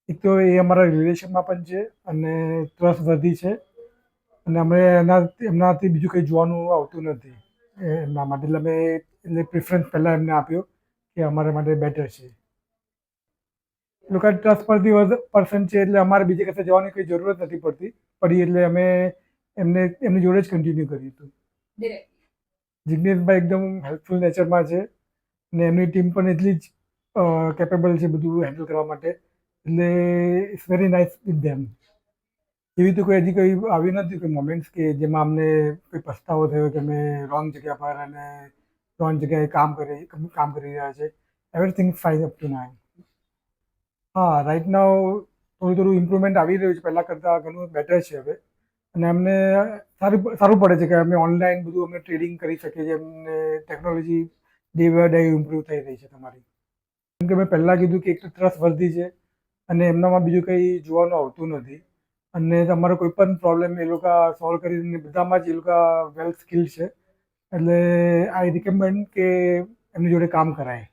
એક તો એ અમારા રિલેશનમાં પણ છે અને ટ્રસ્ટવર્ધી છે અને અમે એમનાથી બીજું કંઈ જોવાનું આવતું નથી એમના માટે. એટલે અમે એટલે પ્રિફરન્સ પહેલાં એમને આપ્યો કે અમારા માટે બેટર છે. એ લોકો ટ્રસ્ટવર્ધી પર્સન છે એટલે અમારે બીજે કશે જવાની કોઈ જરૂરત નથી પડી એટલે અમે એમની જોડે જ કન્ટિન્યુ કર્યું હતું. જિગ્નેશભાઈ એકદમ હેલ્પફુલ નેચરમાં છે અને એમની ટીમ પણ એટલી જ કેપેબલ છે બધું હેન્ડલ કરવા માટે. એટલે it's very nice with them. એવી તો હજી કોઈ આવી નથી કોઈ મોમેન્ટ્સ કે જેમાં અમને કોઈ પસ્તાવો થયો કે અમે રોંગ જગ્યા પર અને રોંગ જગ્યાએ કામ કરી રહ્યા છે. Everything fine up to nine. હા, રાઈટ નાઉ થોડું ઇમ્પ્રુવમેન્ટ આવી રહ્યું છે, પહેલાં કરતાં ઘણું બેટર છે હવે. અને અમને સારું પડે છે કે અમે ઓનલાઈન બધું અમે ટ્રેડિંગ કરી શકીએ છીએ. અમને technology day by day improve થઈ રહી છે તમારી. કેમ કે મેં પહેલાં કીધું કે એક તો ટ્રસ્ટવર્ધી છે અને એમનામાં બીજું કંઈ જોવાનું આવતું નથી અને તમારો કોઈ પણ પ્રોબ્લેમ એ લોકો સોલ્વ કરીને બધામાં જ એ લોકો વેલ સ્કિલ્ડ છે. એટલે આઈ રિકમેન્ડ કે એમની જોડે કામ કરાય.